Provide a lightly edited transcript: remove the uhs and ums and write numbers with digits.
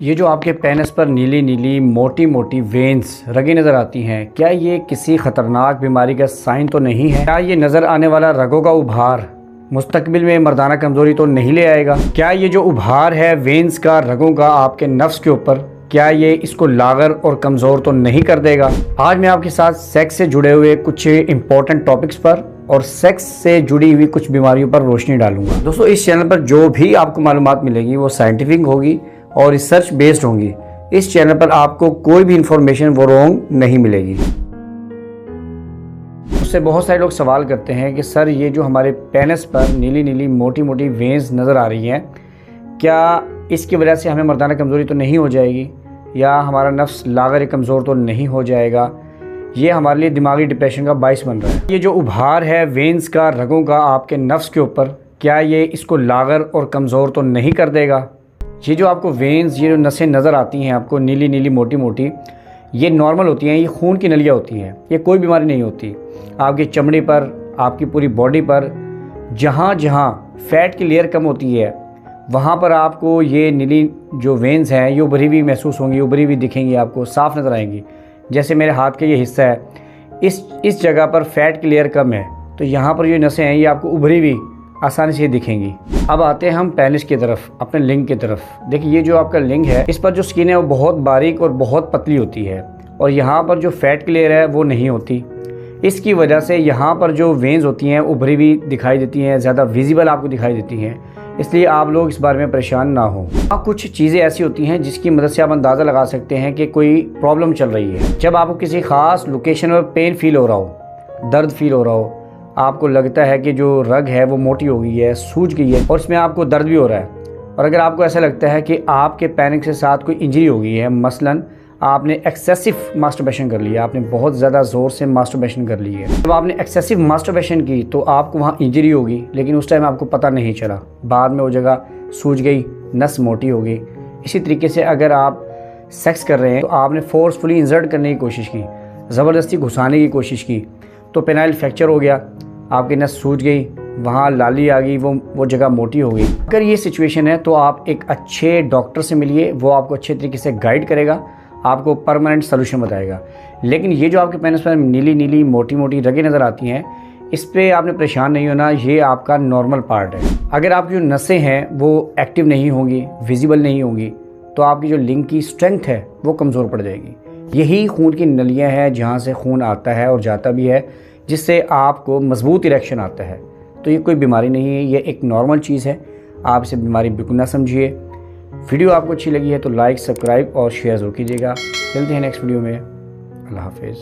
ये जो आपके पेनिस पर नीली नीली मोटी मोटी वेन्स रगें नज़र आती हैं, क्या ये किसी ख़तरनाक बीमारी का साइन तो नहीं है? क्या ये नज़र आने वाला रगों का उभार मुस्तकबिल में मर्दाना कमज़ोरी तो नहीं ले आएगा? क्या ये जो उभार है वेन्स का रगों का आपके नफ्स के ऊपर, क्या ये इसको लागर और कमज़ोर तो नहीं कर देगा? आज मैं आपके साथ सेक्स से जुड़े हुए कुछ इंपॉर्टेंट टॉपिक्स पर और सेक्स से जुड़ी हुई कुछ बीमारियों पर रोशनी डालूंगा। दोस्तों, इस चैनल पर जो भी आपको मालूमात मिलेगी वो साइंटिफिक होगी और रिसर्च बेस्ड होंगी। इस चैनल पर आपको कोई भी इंफॉर्मेशन वो रॉन्ग नहीं मिलेगी। उससे बहुत सारे लोग सवाल करते हैं कि सर, ये जो हमारे पेनिस पर नीली नीली मोटी मोटी वेन्स नज़र आ रही हैं, क्या इसकी वजह से हमें मर्दाना कमज़ोरी तो नहीं हो जाएगी, या हमारा नफ्स लागर कमज़ोर तो नहीं हो जाएगा? ये हमारे लिए दिमागी डिप्रेशन का बाइस बन रहा है। ये जो उभार है वेन्स का रगों का आपके नफ्स के ऊपर, क्या ये इसको लागर और कमज़ोर तो नहीं कर देगा? ये जो आपको वेन्स, ये जो नसें नज़र आती हैं आपको नीली नीली मोटी मोटी, ये नॉर्मल होती हैं, ये खून की नलियाँ होती हैं, ये कोई बीमारी नहीं होती। आपकी चमड़ी पर, आपकी पूरी बॉडी पर जहाँ जहाँ फैट की लेयर कम होती है वहाँ पर आपको ये नीली जो वेन्स हैं ये उभरी हुई महसूस होंगी, उभरी हुई दिखेंगी, आपको साफ़ नज़र आएंगी। जैसे मेरे हाथ का ये हिस्सा है, इस जगह पर फैट की लेयर कम है, तो यहाँ पर जो नसें हैं ये आपको उभरी हुई आसानी से दिखेंगी। अब आते हैं हम पेनिस की तरफ, अपने लिंग की तरफ। देखिए, ये जो आपका लिंग है, इस पर जो स्किन है वो बहुत बारीक और बहुत पतली होती है, और यहाँ पर जो फैट की लेयर है वो नहीं होती। इसकी वजह से यहाँ पर जो वेन्स होती हैं उभरी हुई दिखाई देती हैं, ज़्यादा विजिबल आपको दिखाई देती हैं। इसलिए आप लोग इस बारे में परेशान ना हो। कुछ चीज़ें ऐसी होती हैं जिसकी मदद से आप अंदाज़ा लगा सकते हैं कि कोई प्रॉब्लम चल रही है। जब आपको किसी ख़ास लोकेशन पर पेन फील हो रहा हो, दर्द फील हो रहा हो, आपको लगता है कि जो रग है वो मोटी हो गई है, सूज गई है, और इसमें आपको दर्द भी हो रहा है, और अगर आपको ऐसा लगता है कि आपके पेनिस के साथ कोई इंजरी हो गई है, मसलन आपने एक्सेसिव मास्टरबेशन कर लिया, आपने बहुत ज़्यादा ज़ोर से मास्टरबेशन कर ली है, जब आपने एक्सेसिव मास्टरबेशन की तो आपको वहाँ इंजरी होगी, लेकिन उस टाइम आपको पता नहीं चला, बाद में वो जगह सूज गई, नस मोटी हो गई। इसी तरीके से अगर आप सेक्स कर रहे हैं तो आपने फोर्सफुली इंसर्ट करने की कोशिश की, ज़बरदस्ती घुसाने की कोशिश की, तो पेनाइल फ्रैक्चर हो गया, आपकी नस सूज गई, वहाँ लाली आ गई, वो जगह मोटी हो गई। अगर ये सिचुएशन है तो आप एक अच्छे डॉक्टर से मिलिए, वो आपको अच्छे तरीके से गाइड करेगा, आपको परमानेंट सोल्यूशन बताएगा। लेकिन ये जो आपके पेनिस पर नीली नीली मोटी मोटी रगें नज़र आती हैं, इस पर आपने परेशान नहीं होना, ये आपका नॉर्मल पार्ट है। अगर आपकी जो नसें हैं वो एक्टिव नहीं होंगी, विजिबल नहीं होंगी, तो आपकी जो लिंग की स्ट्रेंथ है वो कमज़ोर पड़ जाएगी। यही खून की नलियाँ हैं जहाँ से खून आता है और जाता भी है, जिससे आपको मजबूत इरेक्शन आता है। तो ये कोई बीमारी नहीं है, ये एक नॉर्मल चीज़ है। आप इसे बीमारी बिल्कुल ना समझिए। वीडियो आपको अच्छी लगी है तो लाइक, सब्सक्राइब और शेयर ज़रूर कीजिएगा। मिलते हैं नेक्स्ट वीडियो में। अल्लाह हाफिज़।